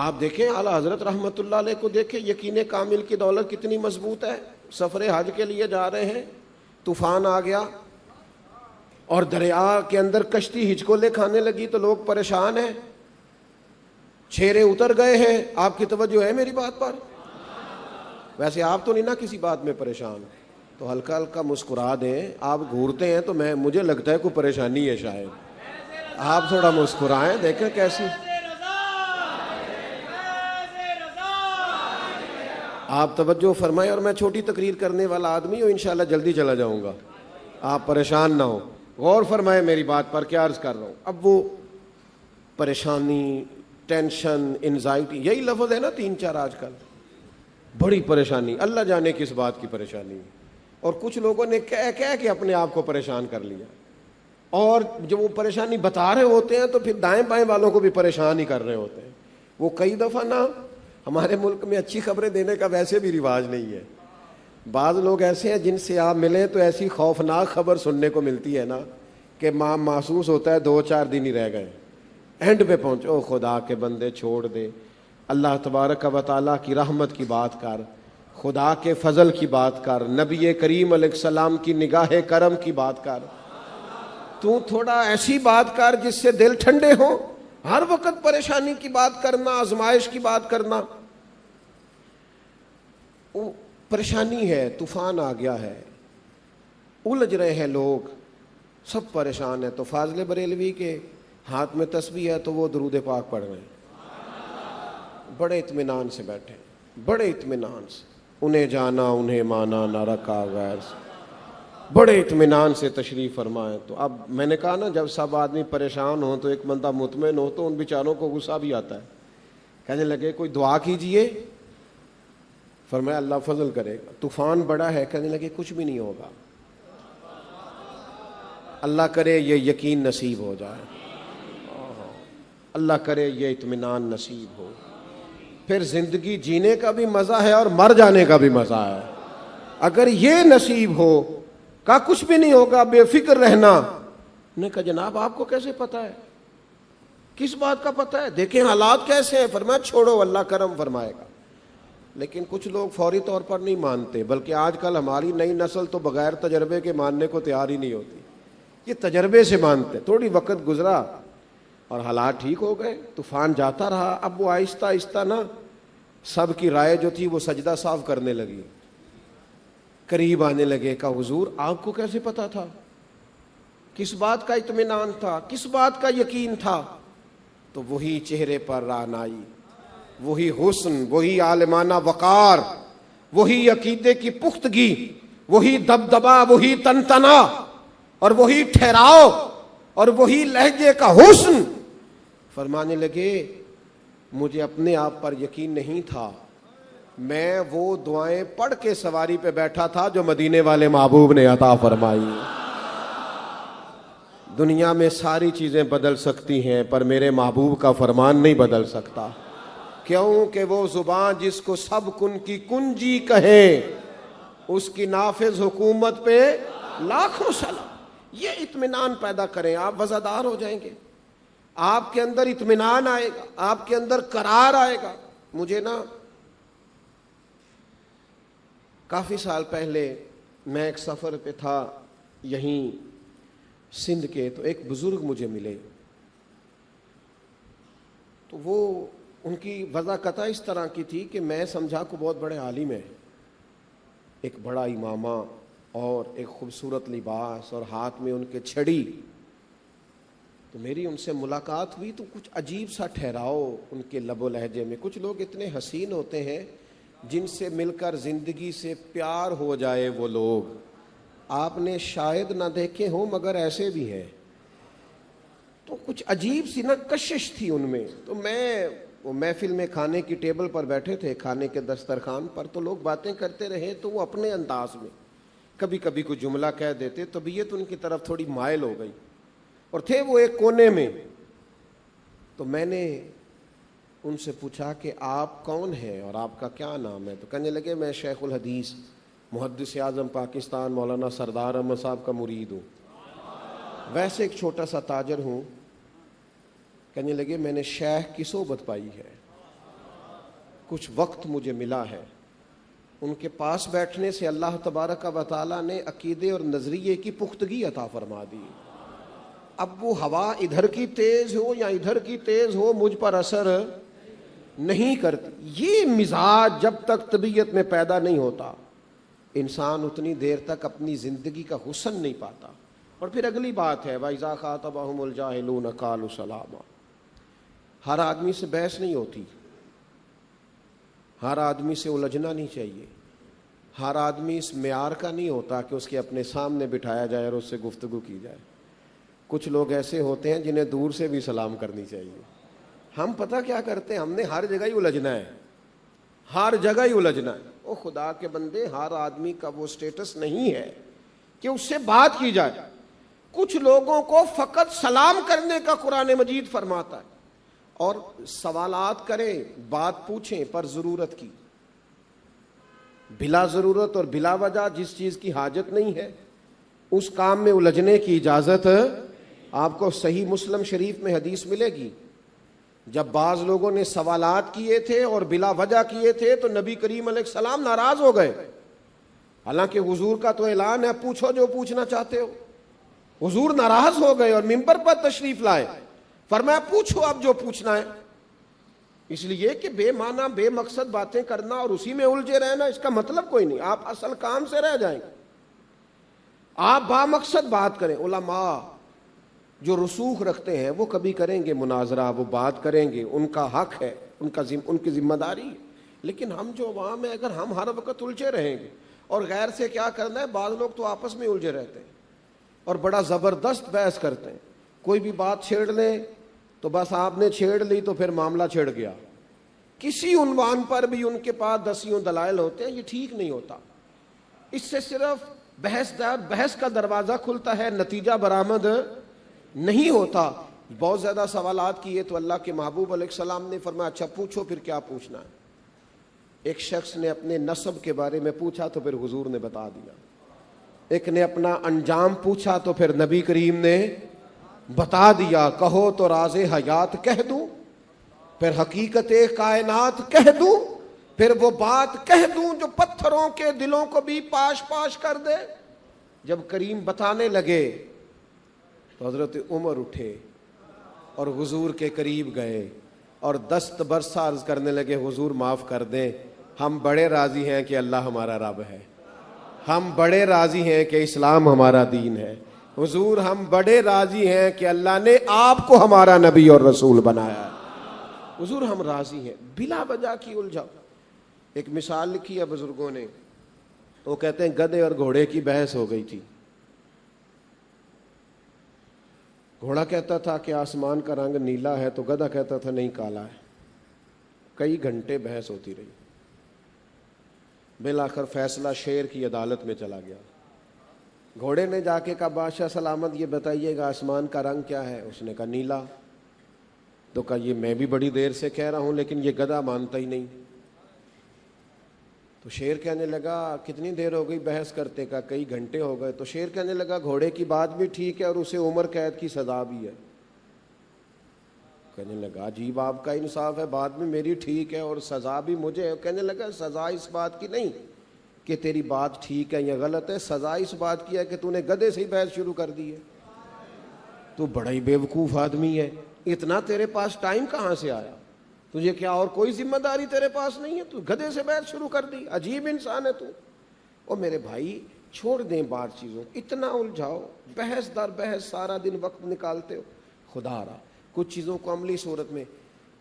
آپ دیکھیں اعلیٰ حضرت رحمۃ اللہ علیہ کو دیکھیں، یقین کامل کی دولت کتنی مضبوط ہے. سفر حج کے لیے جا رہے ہیں، طوفان آ گیا اور دریا کے اندر کشتی ہچکولے کھانے لگی تو لوگ پریشان ہیں، چھیرے اتر گئے ہیں. آپ کی توجہ ہے میری بات پر؟ ویسے آپ تو نہیں نا کسی بات میں پریشان، تو ہلکا ہلکا مسکرا دیں. آپ گھورتے ہیں تو مجھے لگتا ہے کوئی پریشانی ہے شاید. آپ تھوڑا مسکرائیں، دیکھیں کیسی. آپ توجہ فرمائیں. اور میں چھوٹی تقریر کرنے والا آدمی ہوں، انشاءاللہ جلدی چلا جاؤں گا، آپ پریشان نہ ہو. غور فرمائیں میری بات پر کیا عرض کر رہا ہوں. اب وہ پریشانی، ٹینشن، انزائٹی، یہی لفظ ہے نا 3-4 آج کل. بڑی پریشانی، اللہ جانے کس بات کی پریشانی. اور کچھ لوگوں نے کہہ کے اپنے آپ کو پریشان کر لیا، اور جب وہ پریشانی بتا رہے ہوتے ہیں تو پھر دائیں بائیں والوں کو بھی پریشان ہی کر رہے ہوتے ہیں. وہ کئی دفعہ نا ہمارے ملک میں اچھی خبریں دینے کا ویسے بھی رواج نہیں ہے. بعض لوگ ایسے ہیں جن سے آپ ملیں تو ایسی خوفناک خبر سننے کو ملتی ہے نا کہ محسوس ہوتا ہے 2-4 دن ہی رہ گئے، اینڈ پہ پہنچو. خدا کے بندے چھوڑ دے، اللہ تبارک و تعالیٰ کی رحمت کی بات کر، خدا کے فضل کی بات کر، نبی کریم علیہ السلام کی نگاہ کرم کی بات کر. تو تھوڑا ایسی بات کر جس سے دل ٹھنڈے ہوں. ہر وقت پریشانی کی بات کرنا، آزمائش کی بات کرنا. پریشانی ہے، طوفان آ گیا ہے، الجھ رہے ہیں لوگ، سب پریشان ہیں. تو فاضل بریلوی کے ہاتھ میں تسبیح ہے تو وہ درود پاک پڑھ رہے ہیں، بڑے اطمینان سے بیٹھے، بڑے اطمینان سے. انہیں جانا انہیں مانا نہ رکھا غیر سے، بڑے اطمینان سے تشریف فرمائیں. تو اب میں نے کہا نا جب سب آدمی پریشان ہوں تو ایک بندہ مطمئن ہو تو ان بیچاروں کو غصہ بھی آتا ہے. کہنے لگے کوئی دعا کیجئے. فرمایا اللہ فضل کرے گا. طوفان بڑا ہے، کہنے لگے کچھ بھی نہیں ہوگا، اللہ کرے یہ یقین نصیب ہو جائے، اللہ کرے یہ اطمینان نصیب ہو. پھر زندگی جینے کا بھی مزہ ہے اور مر جانے کا بھی مزہ ہے. اگر یہ نصیب ہو کہ کچھ بھی نہیں ہوگا، بے فکر رہنا. نے کہا جناب آپ کو کیسے پتا ہے؟ کس بات کا پتا ہے؟ دیکھیں حالات کیسے ہیں. فرمایا چھوڑو اللہ کرم فرمائے گا. لیکن کچھ لوگ فوری طور پر نہیں مانتے، بلکہ آج کل ہماری نئی نسل تو بغیر تجربے کے ماننے کو تیار ہی نہیں ہوتی. یہ تجربے سے مانتے. تھوڑی وقت گزرا اور حالات ٹھیک ہو گئے، طوفان جاتا رہا. اب وہ آہستہ آہستہ نا سب کی رائے جو تھی وہ سجدہ صاف کرنے لگی، قریب آنے لگے. کہ حضور آپ کو کیسے پتا تھا؟ کس بات کا اطمینان تھا؟ کس بات کا یقین تھا؟ تو وہی چہرے پر رعنائی، وہی حسن، وہی عالمانہ وقار، وہی عقیدے کی پختگی، وہی دبدبا، وہی تنتنا، اور وہی ٹھہراؤ، اور وہی لہجے کا حسن. فرمانے لگے مجھے اپنے آپ پر یقین نہیں تھا، میں وہ دعائیں پڑھ کے سواری پہ بیٹھا تھا جو مدینے والے محبوب نے عطا فرمائی. دنیا میں ساری چیزیں بدل سکتی ہیں پر میرے محبوب کا فرمان نہیں بدل سکتا. کیوں کہ وہ زبان جس کو سب کن کی کنجی کہے، اس کی نافذ حکومت پہ لاکھوں سلام. یہ اطمینان پیدا کریں، آپ وزادار ہو جائیں گے، آپ کے اندر اطمینان آئے گا، آپ کے اندر قرار آئے گا. مجھے نا کافی سال پہلے میں ایک سفر پہ تھا یہیں سندھ کے، تو ایک بزرگ مجھے ملے. تو وہ ان کی وضع قطع اس طرح کی تھی کہ میں سمجھا کو بہت بڑے عالم ہیں، ایک بڑا امامہ اور ایک خوبصورت لباس اور ہاتھ میں ان کے چھڑی. تو میری ان سے ملاقات ہوئی تو کچھ عجیب سا ٹھہراؤ ان کے لب و لہجے میں. کچھ لوگ اتنے حسین ہوتے ہیں جن سے مل کر زندگی سے پیار ہو جائے. وہ لوگ آپ نے شاید نہ دیکھے ہوں مگر ایسے بھی ہیں. تو کچھ عجیب سی نا کشش تھی ان میں. تو وہ محفل میں کھانے کی ٹیبل پر بیٹھے تھے, کھانے کے دسترخوان پر, تو لوگ باتیں کرتے رہے. تو وہ اپنے انداز میں کبھی کبھی کوئی جملہ کہہ دیتے. طبیعت ان کی طرف تھوڑی مائل ہو گئی اور تھے وہ ایک کونے میں. تو میں نے ان سے پوچھا کہ آپ کون ہیں اور آپ کا کیا نام ہے؟ تو کہنے لگے میں شیخ الحدیث محدث اعظم پاکستان مولانا سردار احمد صاحب کا مرید ہوں. ویسے ایک چھوٹا سا تاجر ہوں. کہنے لگے میں نے شیخ کی صحبت پائی ہے, کچھ وقت مجھے ملا ہے. ان کے پاس بیٹھنے سے اللہ تبارک و تعالیٰ نے عقیدے اور نظریے کی پختگی عطا فرما دی. اب وہ ہوا ادھر کی تیز ہو یا ادھر کی تیز ہو مجھ پر اثر نہیں کرتی. یہ مزاج جب تک طبیعت میں پیدا نہیں ہوتا انسان اتنی دیر تک اپنی زندگی کا حسن نہیں پاتا. اور پھر اگلی بات ہے وَإِذَا خَاطَبَهُمُ الْجَاهِلُونَ قَالُوا سَلَامًا. ہر آدمی سے بحث نہیں ہوتی, ہر آدمی سے الجھنا نہیں چاہیے, ہر آدمی اس معیار کا نہیں ہوتا کہ اس کے اپنے سامنے بٹھایا جائے اور اس سے گفتگو کی جائے. کچھ لوگ ایسے ہوتے ہیں جنہیں دور سے بھی سلام کرنی چاہیے. ہم پتہ کیا کرتے ہیں, ہم نے ہر جگہ ہی الجھنا ہے, ہر جگہ ہی الجھنا ہے. او خدا کے بندے, ہر آدمی کا وہ سٹیٹس نہیں ہے کہ اس سے بات کی جائے. کچھ لوگوں کو فقط سلام کرنے کا قرآن مجید فرماتا ہے, اور سوالات کریں, بات پوچھیں پر ضرورت کی. بلا ضرورت اور بلا وجہ جس چیز کی حاجت نہیں ہے اس کام میں الجھنے کی اجازت. آپ کو صحیح مسلم شریف میں حدیث ملے گی, جب بعض لوگوں نے سوالات کیے تھے اور بلا وجہ کیے تھے تو نبی کریم علیہ السلام ناراض ہو گئے. حالانکہ حضور کا تو اعلان ہے پوچھو جو پوچھنا چاہتے ہو. حضور ناراض ہو گئے اور منبر پر تشریف لائے, فرمایا پوچھو اب جو پوچھنا ہے. اس لیے کہ بے معنی بے مقصد باتیں کرنا اور اسی میں الجھے رہنا اس کا مطلب کوئی نہیں. آپ اصل کام سے رہ جائیں گے. آپ با مقصد بات کریں. علماء جو رسوخ رکھتے ہیں وہ کبھی کریں گے مناظرہ, وہ بات کریں گے, ان کا حق ہے, ان کی ذمہ داری ہے. لیکن ہم جو عوام ہیں اگر ہم ہر وقت الجھے رہیں گے اور غیر سے کیا کرنا ہے, بعض لوگ تو آپس میں الجھے رہتے ہیں اور بڑا زبردست بحث کرتے ہیں. کوئی بھی بات چھیڑ لیں تو بس آپ نے چھیڑ لی تو پھر معاملہ چھڑ گیا. کسی عنوان پر بھی ان کے پاس دسیوں دلائل ہوتے ہیں. یہ ٹھیک نہیں ہوتا. اس سے صرف بحث کا دروازہ کھلتا ہے, نتیجہ برآمد نہیں ہوتا. بہت زیادہ سوالات کیے تو اللہ کے محبوب علیہ السلام نے فرمایا اچھا پوچھو پھر کیا پوچھنا ہے. ایک شخص نے اپنے نسب کے بارے میں پوچھا تو پھر حضور نے بتا دیا. ایک نے اپنا انجام پوچھا تو پھر نبی کریم نے بتا دیا. کہو تو راز حیات کہہ دوں, پھر حقیقت کائنات کہہ دوں, پھر وہ بات کہہ دوں جو پتھروں کے دلوں کو بھی پاش پاش کر دے. جب کریم بتانے لگے تو حضرت عمر اٹھے اور حضور کے قریب گئے اور دست برسہ عرض کرنے لگے حضور معاف کر دیں, ہم بڑے راضی ہیں کہ اللہ ہمارا رب ہے, ہم بڑے راضی ہیں کہ اسلام ہمارا دین ہے. حضور ہم بڑے راضی ہیں کہ اللہ نے آپ کو ہمارا نبی اور رسول بنایا. حضور ہم راضی ہیں. بلا وجہ کی الجھن. ایک مثال لکھی ہے بزرگوں نے, وہ کہتے ہیں گدھے اور گھوڑے کی بحث ہو گئی تھی. گھوڑا کہتا تھا کہ آسمان کا رنگ نیلا ہے تو گدھا کہتا تھا نہیں کالا ہے. کئی گھنٹے بحث ہوتی رہی. بالآخر فیصلہ شیر کی عدالت میں چلا گیا. گھوڑے نے جا کے کہا بادشاہ سلامت یہ بتائیے گا آسمان کا رنگ کیا ہے؟ اس نے کہا نیلا. تو کہا یہ میں بھی بڑی دیر سے کہہ رہا ہوں لیکن یہ گدھا مانتا ہی نہیں. تو شیر کہنے لگا کتنی دیر ہو گئی بحث کرتے؟ کا کئی گھنٹے ہو گئے. تو شیر کہنے لگا گھوڑے کی بات بھی ٹھیک ہے اور اسے عمر قید کی سزا بھی ہے. کہنے لگا عجیب آپ کا انصاف ہے, بات بھی میری ٹھیک ہے اور سزا بھی مجھے ہے. کہنے لگا سزا اس بات کی نہیں کہ تیری بات ٹھیک ہے یا غلط ہے, سزا اس بات کی ہے کہ تو نے گدھے سے ہی بحث شروع کر دی ہے. تو بڑا ہی بیوقوف آدمی ہے, اتنا تیرے پاس ٹائم کہاں سے آیا؟ تجھے کیا اور کوئی ذمہ داری تیرے پاس نہیں ہے؟ تو گدھے سے بحث شروع کر دی. عجیب انسان ہے تو. اور میرے بھائی چھوڑ دیں بار چیزوں، اتنا الجھاؤ، بحث در بحث سارا دن وقت نکالتے ہو، خدا را کچھ چیزوں کو عملی صورت میں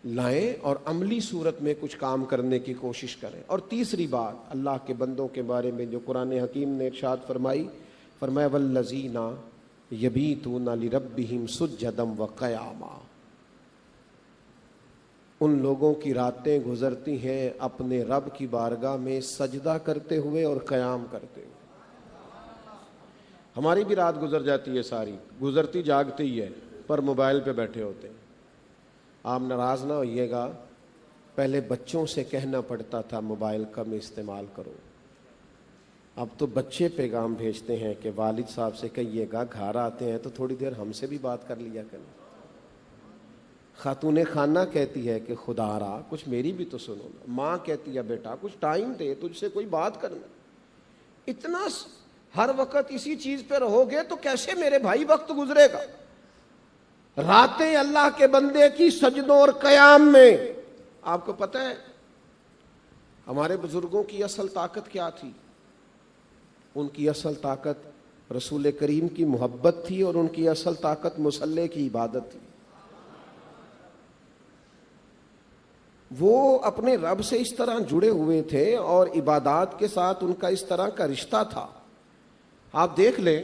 لائیں اور عملی صورت میں کچھ کام کرنے کی کوشش کریں۔ اور تیسری بات اللہ کے بندوں کے بارے میں جو قرآن حکیم نے ارشاد فرمایا والذین یبیتون لربہم سجدا وقیاما، ان لوگوں کی راتیں گزرتی ہیں اپنے رب کی بارگاہ میں سجدہ کرتے ہوئے اور قیام کرتے ہوئے۔ ہماری بھی رات گزر جاتی ہے، ساری گزرتی جاگتی ہی ہے، پر موبائل پہ بیٹھے ہوتے ہیں۔ آپ ناراض نہ ہوئیے گا، پہلے بچوں سے کہنا پڑتا تھا موبائل کم استعمال کرو، اب تو بچے پیغام بھیجتے ہیں کہ والد صاحب سے کہیے گا گھر آتے ہیں تو تھوڑی دیر ہم سے بھی بات کر لیا کریں۔ خاتون خانہ کہتی ہے کہ خدا را کچھ میری بھی تو سنو نا، ماں کہتی ہے بیٹا کچھ ٹائم دے، تجھ سے کوئی بات کرنا۔ اتنا ہر وقت اسی چیز پہ رہو گے تو کیسے میرے بھائی وقت گزرے گا؟ راتیں اللہ کے بندے کی سجدوں اور قیام میں۔ آپ کو پتہ ہے ہمارے بزرگوں کی اصل طاقت کیا تھی؟ ان کی اصل طاقت رسول کریم کی محبت تھی، اور ان کی اصل طاقت مصلی کی عبادت تھی۔ وہ اپنے رب سے اس طرح جڑے ہوئے تھے اور عبادات کے ساتھ ان کا اس طرح کا رشتہ تھا۔ آپ دیکھ لیں،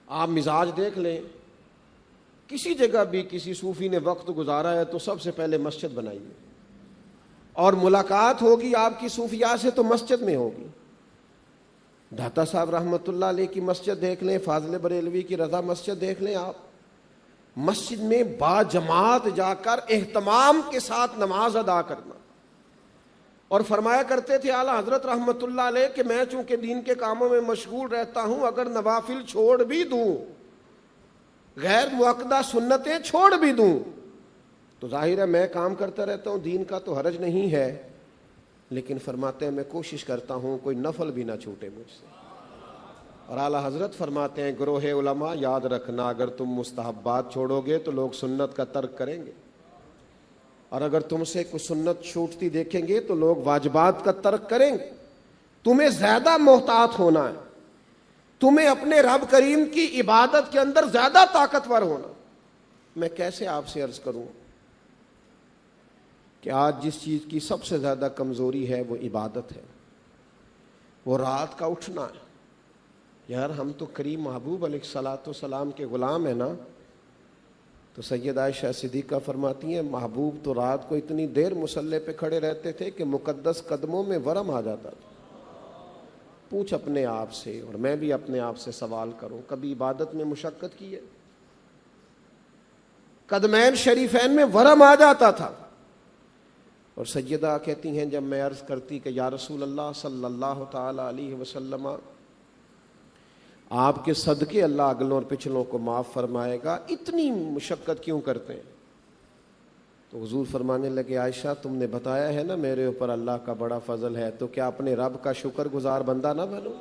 آپ مزاج دیکھ لیں، کسی جگہ بھی کسی صوفی نے وقت گزارا ہے تو سب سے پہلے مسجد بنائیے، اور ملاقات ہوگی آپ کی صوفیاء سے تو مسجد میں ہوگی۔ داتا صاحب رحمۃ اللہ علیہ کی مسجد دیکھ لیں، فاضل بریلوی کی رضا مسجد دیکھ لیں، آپ مسجد میں با جماعت جا کر اہتمام کے ساتھ نماز ادا کرنا۔ اور فرمایا کرتے تھے اعلیٰ حضرت رحمۃ اللہ علیہ کہ میں چونکہ دین کے کاموں میں مشغول رہتا ہوں، اگر نوافل چھوڑ بھی دوں، غیر مؤکدہ سنتیں چھوڑ بھی دوں، تو ظاہر ہے میں کام کرتا رہتا ہوں، دین کا تو حرج نہیں ہے، لیکن فرماتے ہیں میں کوشش کرتا ہوں کوئی نفل بھی نہ چھوٹے مجھ سے۔ اور اعلیٰ حضرت فرماتے ہیں گروہ علماء یاد رکھنا، اگر تم مستحبات چھوڑو گے تو لوگ سنت کا ترک کریں گے، اور اگر تم سے کوئی سنت چھوٹتی دیکھیں گے تو لوگ واجبات کا ترک کریں گے۔ تمہیں زیادہ محتاط ہونا ہے، تمہیں اپنے رب کریم کی عبادت کے اندر زیادہ طاقتور ہونا۔ میں کیسے آپ سے عرض کروں کہ آج جس چیز کی سب سے زیادہ کمزوری ہے وہ عبادت ہے، وہ رات کا اٹھنا ہے۔ یار ہم تو کریم محبوب علیہ الصلوۃ والسلام کے غلام ہیں نا، تو سید عائشہ صدیقہ فرماتی ہیں محبوب تو رات کو اتنی دیر مصلی پہ کھڑے رہتے تھے کہ مقدس قدموں میں ورم آ جاتا تھا۔ پوچھ اپنے آپ سے، اور میں بھی اپنے آپ سے سوال کروں، کبھی عبادت میں مشقت کی ہے؟ قدمین شریفین میں ورم آ جاتا تھا، اور سیدہ کہتی ہیں جب میں عرض کرتی کہ یا رسول اللہ صلی اللہ تعالی علیہ وسلم آپ کے صدقے اللہ اگلوں اور پچھلوں کو معاف فرمائے گا، اتنی مشقت کیوں کرتے ہیں؟ تو حضور فرمانے لگے عائشہ تم نے بتایا ہے نا میرے اوپر اللہ کا بڑا فضل ہے، تو کیا اپنے رب کا شکر گزار بندہ نہ بنو؟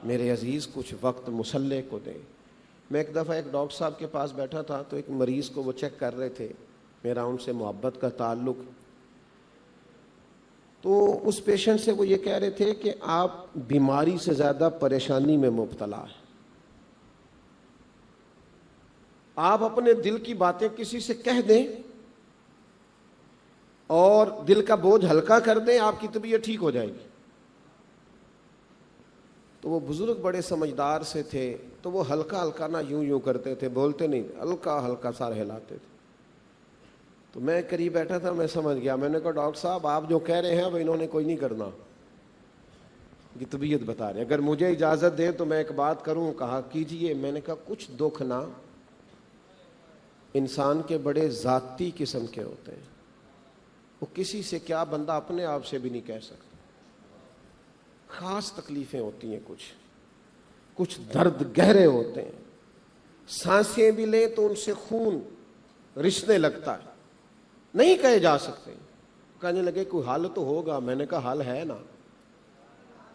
میرے عزیز کچھ وقت مصلی کو دیں۔ میں ایک دفعہ ایک ڈاکٹر صاحب کے پاس بیٹھا تھا، تو ایک مریض کو وہ چیک کر رہے تھے، میرا ان سے محبت کا تعلق، تو اس پیشنٹ سے وہ یہ کہہ رہے تھے کہ آپ بیماری سے زیادہ پریشانی میں مبتلا ہیں، آپ اپنے دل کی باتیں کسی سے کہہ دیں اور دل کا بوجھ ہلکا کر دیں، آپ کی طبیعت ٹھیک ہو جائے گی۔ تو وہ بزرگ بڑے سمجھدار سے تھے، تو وہ ہلکا ہلکا نہ یوں کرتے تھے، بولتے نہیں، ہلکا ہلکا سار ہلاتے تھے۔ تو میں قریب بیٹھا تھا، میں سمجھ گیا، میں نے کہا ڈاکٹر صاحب آپ جو کہہ رہے ہیں اب انہوں نے کوئی نہیں کرنا، یہ طبیعت بتا رہے، اگر مجھے اجازت دیں تو میں ایک بات کروں۔ کہا کیجئے۔ میں نے کہا کچھ دکھ نا انسان کے بڑے ذاتی قسم کے ہوتے ہیں، وہ کسی سے کیا بندہ اپنے آپ سے بھی نہیں کہہ سکتا۔ خاص تکلیفیں ہوتی ہیں، کچھ درد گہرے ہوتے ہیں، سانسیں بھی لیں تو ان سے خون رسنے لگتا ہے، نہیں کہے جا سکتے۔ کہنے لگے کوئی حل تو ہوگا۔ میں نے کہا حل ہے نا،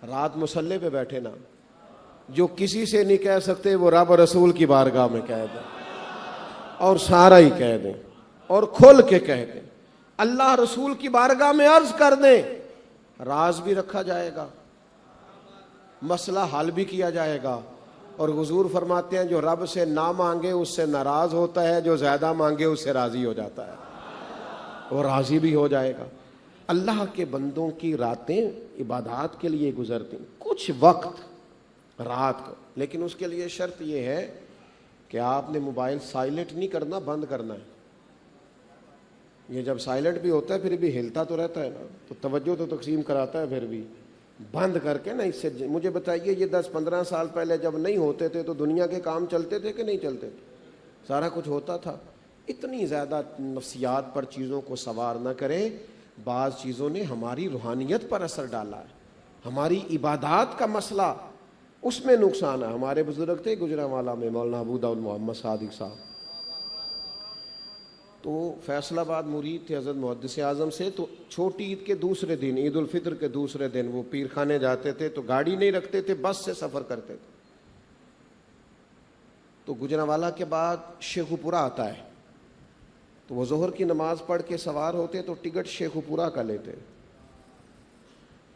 رات مصلی پہ بیٹھے نا، جو کسی سے نہیں کہہ سکتے وہ رب رسول کی بارگاہ میں کہہ دیں، اور سارا ہی کہہ دیں، اور کھول کے کہہ دیں، اللہ رسول کی بارگاہ میں عرض کر دیں راز بھی رکھا جائے گا، مسئلہ حل بھی کیا جائے گا، اور حضور فرماتے ہیں جو رب سے نہ مانگے اس سے ناراض ہوتا ہے، جو زیادہ مانگے اس سے راضی ہو جاتا ہے، اور راضی بھی ہو جائے گا۔ اللہ کے بندوں کی راتیں عبادات کے لیے گزرتی، کچھ وقت رات کو، لیکن اس کے لیے شرط یہ ہے کہ آپ نے موبائل سائلنٹ نہیں کرنا، بند کرنا ہے۔ یہ جب سائلنٹ بھی ہوتا ہے پھر بھی ہلتا تو رہتا ہے نا، تو توجہ تو تقسیم کراتا ہے، پھر بھی بند کر کے نا۔ اس سے مجھے بتائیے، یہ 10-15 سال پہلے جب نہیں ہوتے تھے تو دنیا کے کام چلتے تھے کہ نہیں چلتے تھے؟ سارا کچھ ہوتا تھا۔ اتنی زیادہ نفسیات پر چیزوں کو سوار نہ کریں۔ بعض چیزوں نے ہماری روحانیت پر اثر ڈالا ہے، ہماری عبادات کا مسئلہ اس میں نقصان ہے۔ ہمارے بزرگ تھے گجرانوالہ میں، مولانا ابو داؤد محمد صادق صاحب، تو فیصل آباد مرید تھے حضرت محدث اعظم سے، تو چھوٹی عید کے دوسرے دن، عید الفطر کے دوسرے دن وہ پیر خانے جاتے تھے، تو گاڑی نہیں رکھتے تھے، بس سے سفر کرتے تھے۔ تو گجرانوالہ کے بعد شیخو پورہ آتا ہے، تو وہ ظہر کی نماز پڑھ کے سوار ہوتے تو ٹکٹ شیخو پورہ کا لیتے،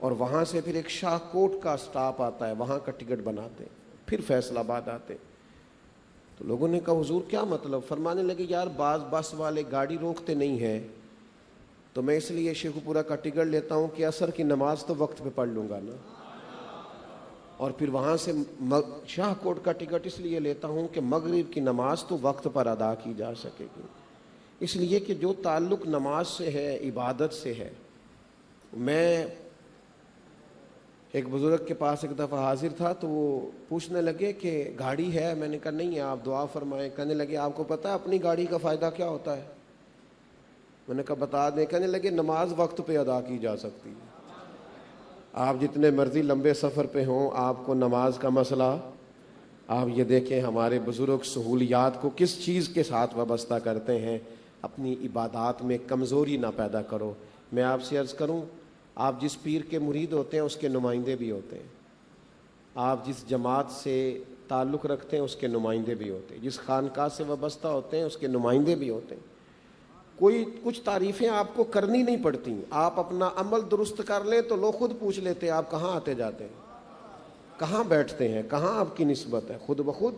اور وہاں سے پھر ایک شاہ کوٹ کا سٹاپ آتا ہے، وہاں کا ٹکٹ بناتے، پھر فیصل آباد آتے۔ تو لوگوں نے کہا حضور کیا مطلب؟ فرمانے لگے یار بعض بس والے گاڑی روکتے نہیں ہیں، تو میں اس لیے شیخو پورہ کا ٹکٹ لیتا ہوں کہ عصر کی نماز تو وقت پہ پڑھ لوں گا نا، اور پھر وہاں سے شاہ کوٹ کا ٹکٹ اس لیے لیتا ہوں کہ مغرب کی نماز تو وقت پر ادا کی جا سکے گی۔ اس لیے کہ جو تعلق نماز سے ہے، عبادت سے ہے۔ میں ایک بزرگ کے پاس ایک دفعہ حاضر تھا، تو وہ پوچھنے لگے کہ گاڑی ہے؟ میں نے کہا نہیں ہے، آپ دعا فرمائیں۔ کہنے لگے آپ کو پتہ ہے اپنی گاڑی کا فائدہ کیا ہوتا ہے؟ میں نے کہا بتا دیں۔ کہنے لگے نماز وقت پہ ادا کی جا سکتی ہے، آپ جتنے مرضی لمبے سفر پہ ہوں، آپ کو نماز کا مسئلہ، آپ یہ دیکھیں ہمارے بزرگ سہولیات کو کس چیز کے ساتھ وابستہ کرتے ہیں۔ اپنی عبادات میں کمزوری نہ پیدا کرو۔ میں آپ سے عرض کروں، آپ جس پیر کے مرید ہوتے ہیں اس کے نمائندے بھی ہوتے ہیں، آپ جس جماعت سے تعلق رکھتے ہیں اس کے نمائندے بھی ہوتے ہیں، جس خانقاہ سے وابستہ ہوتے ہیں اس کے نمائندے بھی ہوتے ہیں۔ کوئی کچھ تعریفیں آپ کو کرنی نہیں پڑتی، آپ اپنا عمل درست کر لیں تو لوگ خود پوچھ لیتے ہیں آپ کہاں آتے جاتے ہیں، کہاں بیٹھتے ہیں، کہاں آپ کی نسبت ہے، خود بخود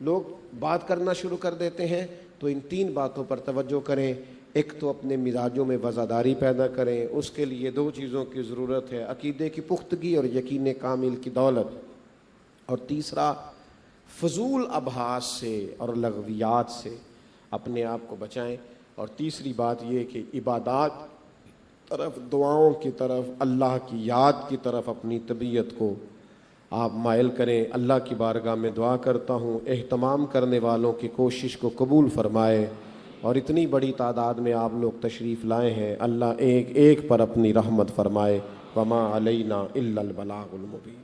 لوگ بات کرنا شروع کر دیتے ہیں۔ تو ان 3 باتوں پر توجہ کریں۔ ایک تو اپنے مزاجوں میں وزاداری پیدا کریں، اس کے لیے 2 چیزوں کی ضرورت ہے، عقیدے کی پختگی اور یقین کامل کی دولت، اور تیسرا فضول ابحاث سے اور لغویات سے اپنے آپ کو بچائیں۔ اور تیسری بات یہ کہ عبادات طرف، دعاؤں کی طرف، اللہ کی یاد کی طرف اپنی طبیعت کو آپ مائل کریں۔ اللہ کی بارگاہ میں دعا کرتا ہوں اہتمام کرنے والوں کی کوشش کو قبول فرمائے، اور اتنی بڑی تعداد میں آپ لوگ تشریف لائے ہیں، اللہ ایک ایک پر اپنی رحمت فرمائے۔ وما علینا الا البلاغ المبین۔